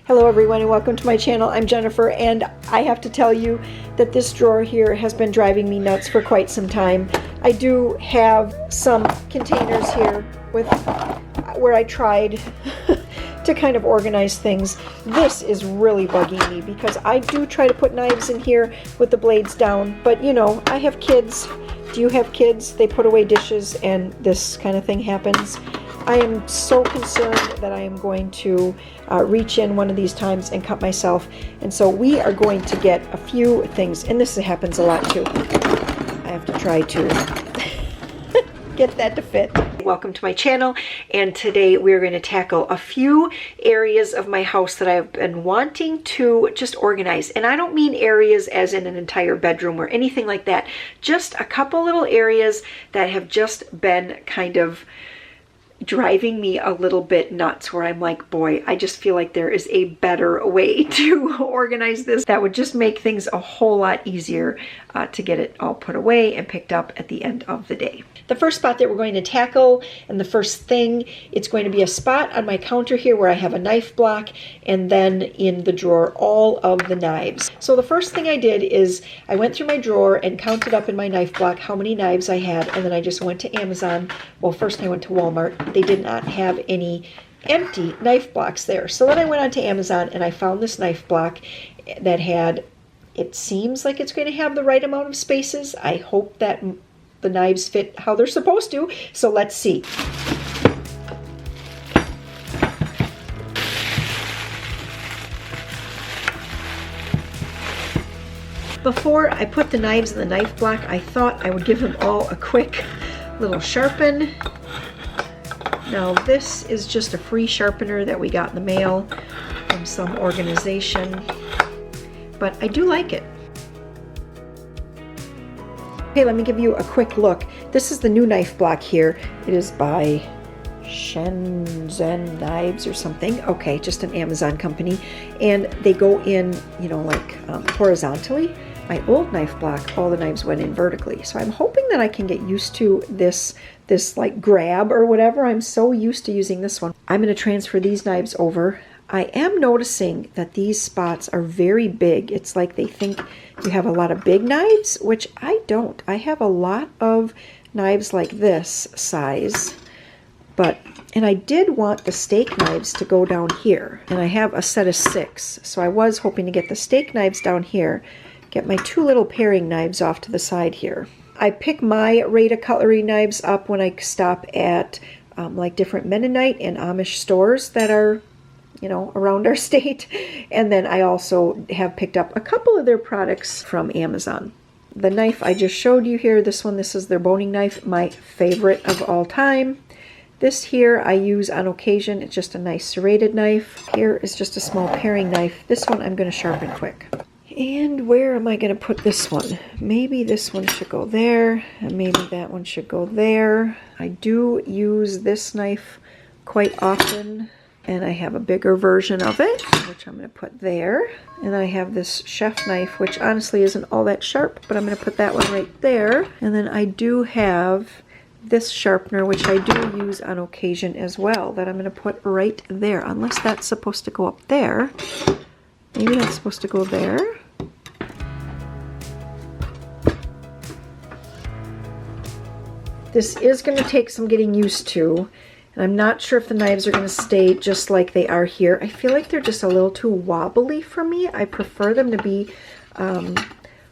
Hello everyone and welcome to my channel. I'm Jennifer and I have to tell you that this drawer here has been driving me nuts for quite some time. I do have some containers here with where I tried to kind of organize things. This is really bugging me because I do try to put knives in here with the blades down, but you know, I have kids. Do you have kids? They put away dishes and this kind of thing happens. I am so concerned that I am going to reach in one of these times and cut myself. And so we are going to get a few things, and this happens a lot too. I have to try to get that to fit. Welcome to my channel, and today we're going to tackle a few areas of my house that I've been wanting to just organize. And I don't mean areas as in an entire bedroom or anything like that. Just a couple little areas that have just been kind of driving me a little bit nuts, where I'm like, boy, I just feel like there is a better way to organize this that would just make things a whole lot easier to get it all put away and picked up at the end of the day. The first spot that we're going to tackle, and the first thing, it's going to be a spot on my counter here where I have a knife block, and then in the drawer all of the knives. So the first thing I did is I went through my drawer and counted up in my knife block how many knives I had, and then I just went to Amazon. Well, first I went to Walmart. They did not have any empty knife blocks there. So then I went onto Amazon and I found this knife block that had, it seems like it's going to have the right amount of spaces. I hope that the knives fit how they're supposed to. So let's see. Before I put the knives in the knife block, I thought I would give them all a quick little sharpen. Now this is just a free sharpener that we got in the mail from some organization, but I do like it. Okay, let me give you a quick look. This is the new knife block here. It is by Shenzhen Knives or something. Okay, just an Amazon company. And they go in, you know, like horizontally. My old knife block, all the knives went in vertically. So I'm hoping that I can get used to this like grab or whatever. I'm so used to using this one. I'm going to transfer these knives over. I am noticing that these spots are very big. It's like they think you have a lot of big knives, which I don't. I have a lot of knives like this size, and I did want the steak knives to go down here, and I have a set of 6. So I was hoping to get the steak knives down here, get my 2 little paring knives off to the side here. I pick my Rata cutlery knives up when I stop at like different Mennonite and Amish stores that are, you know, around our state. And then I also have picked up a couple of their products from Amazon. The knife I just showed you here, this is their boning knife, my favorite of all time. This here I use on occasion. It's just a nice serrated knife. Here is just a small paring knife. This one I'm going to sharpen quick. And where am I going to put this one? Maybe this one should go there, and maybe that one should go there. I do use this knife quite often, and I have a bigger version of it, which I'm going to put there. And I have this chef knife, which honestly isn't all that sharp, but I'm going to put that one right there. And then I do have this sharpener, which I do use on occasion as well, that I'm going to put right there, unless that's supposed to go up there. Maybe that's supposed to go there. This is going to take some getting used to, and I'm not sure if the knives are going to stay just like they are here. I feel like they're just a little too wobbly for me. I prefer them to be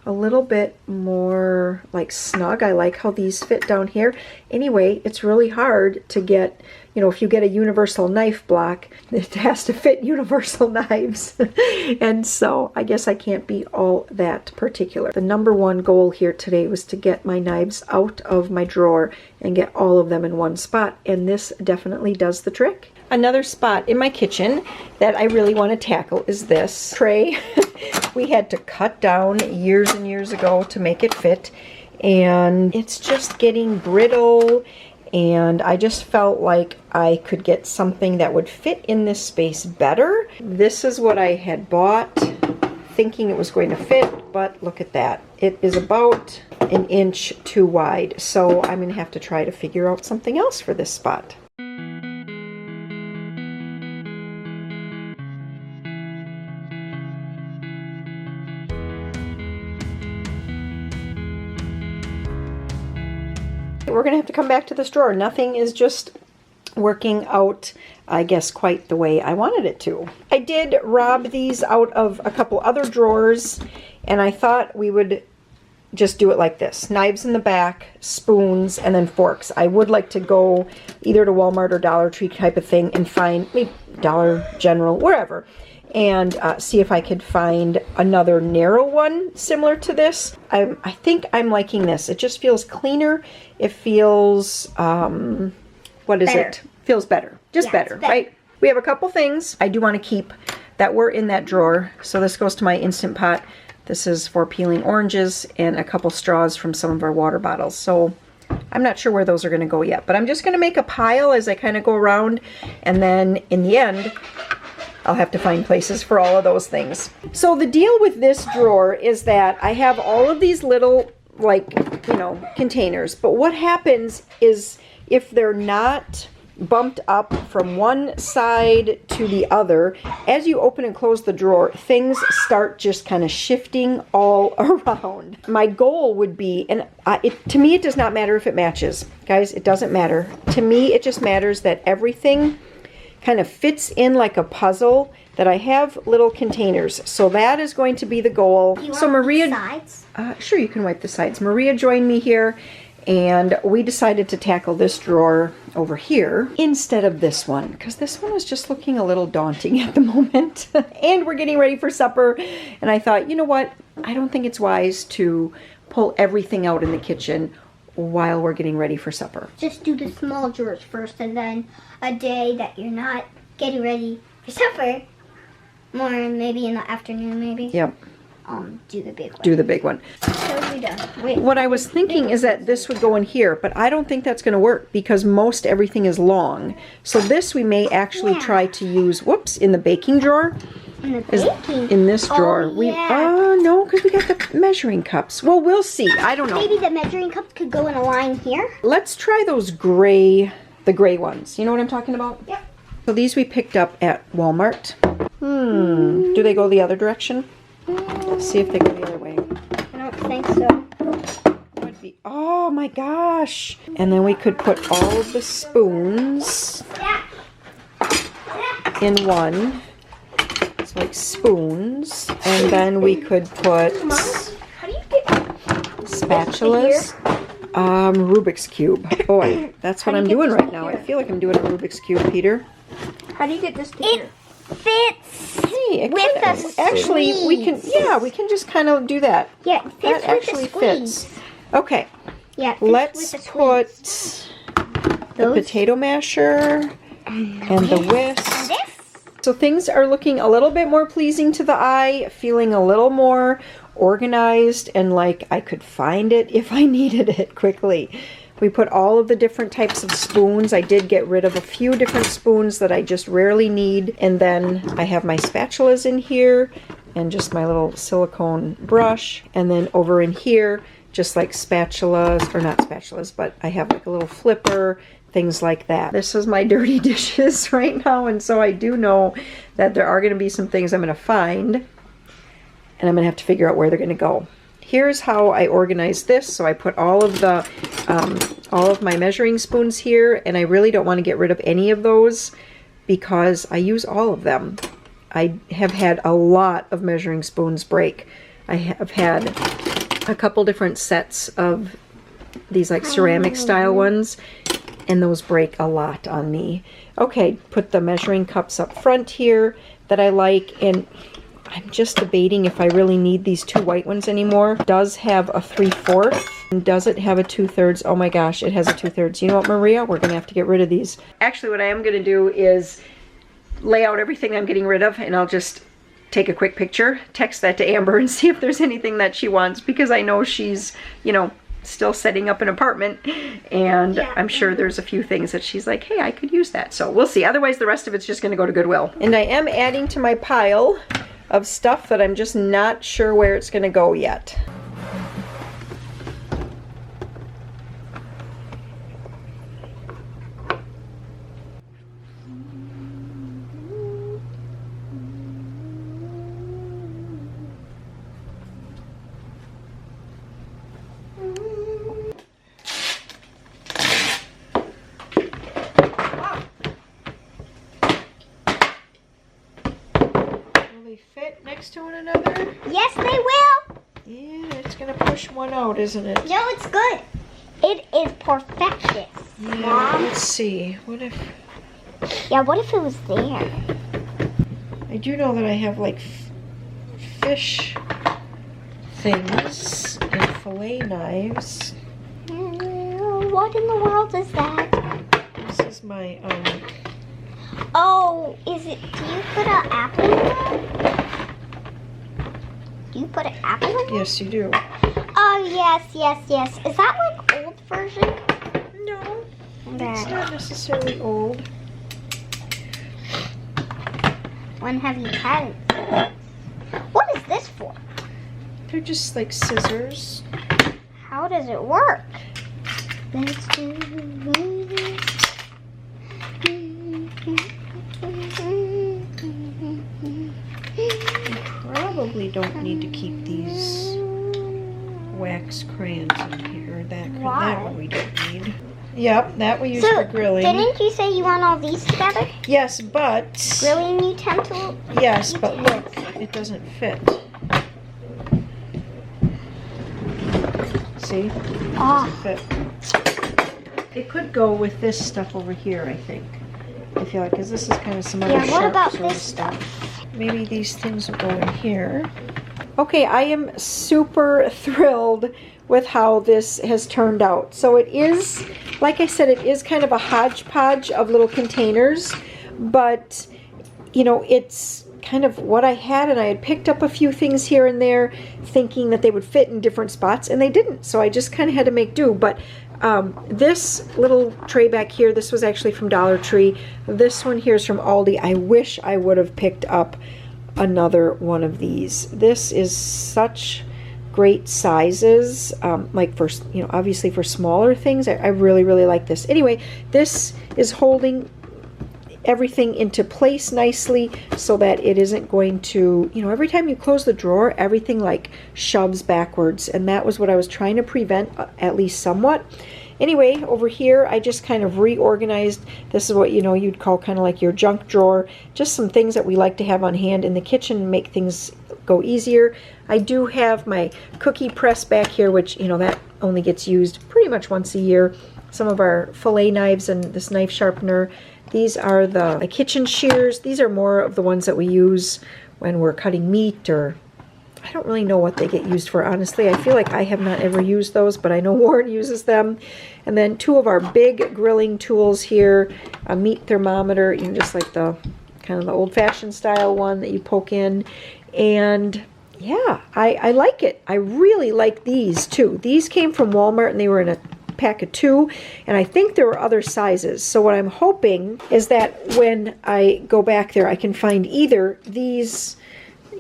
a little bit more like snug. I like how these fit down here. Anyway, it's really hard to get, you know, if you get a universal knife block, it has to fit universal knives. And so I guess I can't be all that particular. The number one goal here today was to get my knives out of my drawer and get all of them in one spot. And this definitely does the trick. Another spot in my kitchen that I really want to tackle is this tray. We had to cut down years and years ago to make it fit, and it's just getting brittle, and I just felt like I could get something that would fit in this space better. This is what I had bought, thinking it was going to fit, but look at that. It is about 1 inch too wide, so I'm going to have to try to figure out something else for this spot. We're gonna have to come back to this drawer. Nothing is just working out, I guess, quite the way I wanted it to. I did rob these out of a couple other drawers, and I thought we would just do it like this. Knives in the back, spoons, and then forks. I would like to go either to Walmart or Dollar Tree type of thing and find, maybe Dollar General, wherever, and see if I could find another narrow one similar to this. I think I'm liking this. It just feels cleaner. It feels, what is better. it? Feels better. Just better, right? We have a couple things I do want to keep that were in that drawer. So this goes to my Instant Pot. This is for peeling oranges and a couple straws from some of our water bottles. So I'm not sure where those are going to go yet, but I'm just going to make a pile as I kind of go around, and then in the end I'll have to find places for all of those things. So the deal with this drawer is that I have all of these little, like, you know, containers, but what happens is if they're not bumped up from one side to the other, as you open and close the drawer, things start just kind of shifting all around. My goal would be, and to me it does not matter if it matches, guys, it doesn't matter. To me it just matters that everything kind of fits in like a puzzle, that I have little containers. So that is going to be the goal. So Maria, sides? Sure, you can wipe the sides. Maria joined me here, and we decided to tackle this drawer over here instead of this one, because this one is just looking a little daunting at the moment. And we're getting ready for supper, and I thought, you know what, I don't think it's wise to pull everything out in the kitchen while we're getting ready for supper. Just do the small drawers first, and then a day that you're not getting ready for supper, more maybe in the afternoon, maybe. Yep. Do the big one. Do the big one. So we done. Wait. What I was thinking is that this would go in here, but I don't think that's going to work because most everything is long. So this we may actually try to use, whoops, in the baking drawer. In the baking? In this drawer. Yeah. No, because we got the measuring cups. Well, we'll see. I don't know. Maybe the measuring cups could go in a line here. Let's try those gray, the gray ones. You know what I'm talking about? Yep. So these we picked up at Walmart. Do they go the other direction? Let's see if they go the other way. I don't think so. Would be, oh my gosh. And then we could put all of the spoons in one. It's like spoons. And then we could put How do you get spatulas. Rubik's Cube. Boy, that's what I'm doing right now. I feel like I'm doing a Rubik's Cube, Peter. How do you get this to here? Fits. Hey, with the actually, we can, yeah, we can just kind of do that. Yeah, it fits that actually with the fits. Okay, yeah, let's put the potato masher and the whisk. So things are looking a little bit more pleasing to the eye, feeling a little more organized, and like I could find it if I needed it quickly. We put all of the different types of spoons. I did get rid of a few different spoons that I just rarely need. And then I have my spatulas in here and just my little silicone brush. And then over in here, just like spatulas, or not spatulas, but I have like a little flipper, things like that. This is my dirty dishes right now. And so I do know that there are going to be some things I'm going to find, and I'm going to have to figure out where they're going to go. Here's how I organize this. So I put all of my measuring spoons here, and I really don't want to get rid of any of those because I use all of them. I have had a lot of measuring spoons break. I have had a couple different sets of these like ceramic style ones, and those break a lot on me. Okay, put the measuring cups up front here that I like, and I'm just debating if I really need these two white ones anymore. It does have a 3/4. And does it have a 2/3? Oh my gosh, it has a 2/3. You know what, Maria? We're gonna have to get rid of these. Actually, what I am gonna do is lay out everything I'm getting rid of, and I'll just take a quick picture, text that to Amber, and see if there's anything that she wants, because I know she's, you know, still setting up an apartment, and I'm sure there's a few things that she's like, hey, I could use that. So we'll see. Otherwise, the rest of it's just gonna go to Goodwill. And I am adding to my pile of stuff that I'm just not sure where it's gonna go yet. they fit next to one another? Yes, they will. Yeah, it's gonna push one out, isn't it? No, it's good. It is perfectus. Yeah, Mom. let's see. What if... Yeah, what if it was there? I do know that I have like fish things and fillet knives. What in the world is that? This is my, Oh, is it, do you put an apple in there? Do you put an apple in there? yes, you do. Oh, yes, yes, yes. Is that like old version? No, Okay. it's not necessarily old. When have you had it? What is this for? They're just like scissors. How does it work? Let's do this. You probably don't need to keep these wax crayons in here. That Why? one we don't need. Yep, that we use So, for grilling. didn't you say you want all these together? Yes, but... Grilling utensil? Yes, but look, it doesn't fit. See? It Oh, doesn't fit. It could go with this stuff over here, I think. I feel like, because this is kind of some other yeah, what sharp about sort of this stuff? Maybe these things will go in here. Okay, I am super thrilled with how this has turned out. So it is, like I said, it is kind of a hodgepodge of little containers, but you know, it's kind of what I had, and I had picked up a few things here and there thinking that they would fit in different spots, and they didn't. So I just kind of had to make do. But this little tray back here, this was actually from Dollar Tree. This one here is from Aldi. I wish I would have picked up another one of these. This is such great sizes, like for, you know, obviously for smaller things. I really, really like this. Anyway, this is holding everything into place nicely so that it isn't going to, you know, every time you close the drawer, everything like shoves backwards, and that was what I was trying to prevent, at least somewhat. Anyway, over here I just kind of reorganized. This is what, you know, you'd call kind of like your junk drawer. Just some things that we like to have on hand in the kitchen and make things go easier. I do have my cookie press back here, which, you know, that only gets used pretty much once a year. Some of our fillet knives and this knife sharpener. These are the kitchen shears. These are more of the ones that we use when we're cutting meat, or I don't really know what they get used for, honestly. I feel like I have not ever used those, but I know Warren uses them. And then two of our big grilling tools here, a meat thermometer, you know, just like the kind of the old-fashioned style one that you poke in. And yeah, I like it. I really like these too. These came from Walmart and they were in a pack of 2, and I think there were other sizes. So what I'm hoping is that when I go back there, I can find either these,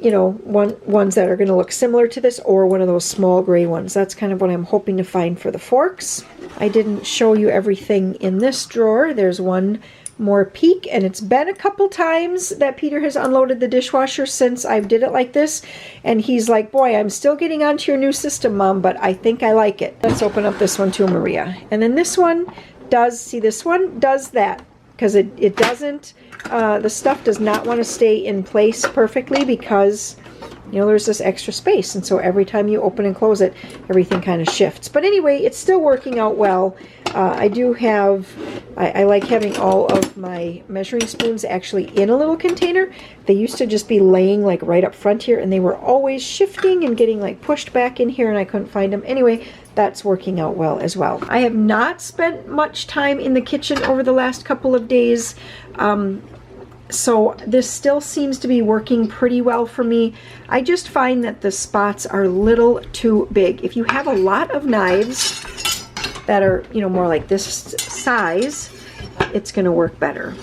you know, ones that are going to look similar to this, or one of those small gray ones. That's kind of what I'm hoping to find for the forks. I didn't show you everything in this drawer. There's one more peek, and it's been a couple times that Peter has unloaded the dishwasher since I did it like this, and he's like, boy, I'm still getting onto your new system, Mom, but I think I like it. Let's open up this one too, Maria. And then this one does, see, this one does that, because it doesn't, the stuff does not want to stay in place perfectly, because, you know, there's this extra space, and so every time you open and close it, everything kind of shifts. But anyway, it's still working out well. I do have, I like having all of my measuring spoons actually in a little container. They used to just be laying like right up front here, and they were always shifting and getting like pushed back in here, and I couldn't find them. Anyway, that's working out well as well. I have not spent much time in the kitchen over the last couple of days. So this still seems to be working pretty well for me. I just find that the spots are a little too big. If you have a lot of knives that are, you know, more like this size, it's going to work better.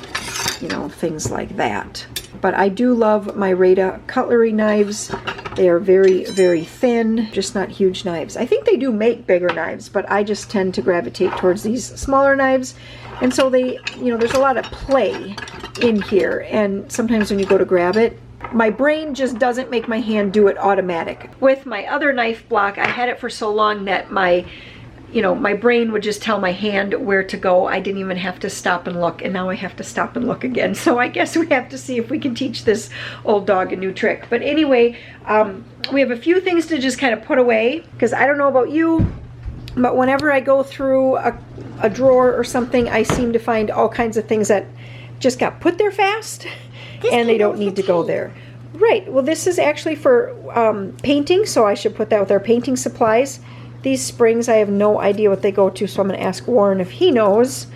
You know, things like that. But I do love my Rada cutlery knives. They are very, very thin, just not huge knives. I think they do make bigger knives, but I just tend to gravitate towards these smaller knives. And so they, you know, there's a lot of play in here, and sometimes when you go to grab it, my brain just doesn't make my hand do it automatic. With my other knife block, I had it for so long that my you know, my brain would just tell my hand where to go. I didn't even have to stop and look, and now I have to stop and look again. So I guess we have to see if we can teach this old dog a new trick. But anyway, we have a few things to just kind of put away, because I don't know about you, but whenever I go through a drawer or something, I seem to find all kinds of things that just got put there fast, and they don't need to go there. Right, well this is actually for painting, so I should put that with our painting supplies. These springs, I have no idea what they go to, so I'm going to ask Warren if he knows.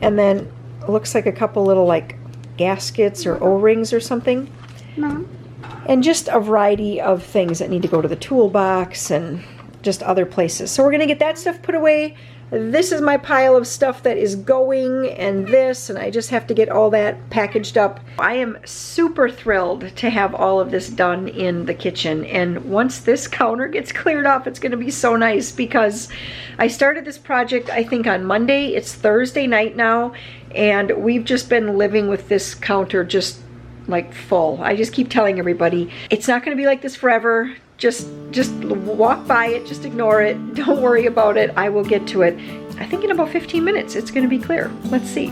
And then it looks like a couple little like gaskets or O-rings or something. Mom. And just a variety of things that need to go to the toolbox and just other places. So we're going to get that stuff put away. This is my pile of stuff that is going, and this, and I just have to get all that packaged up. I am super thrilled to have all of this done in the kitchen, and once this counter gets cleared off, it's going to be so nice, because I started this project I think on Monday. It's Thursday night now, and we've just been living with this counter just like full. I just keep telling everybody, it's not going to be like this forever. Just walk by it, just ignore it, don't worry about it. I will get to it. I think in about 15 minutes it's going to be clear. Let's see.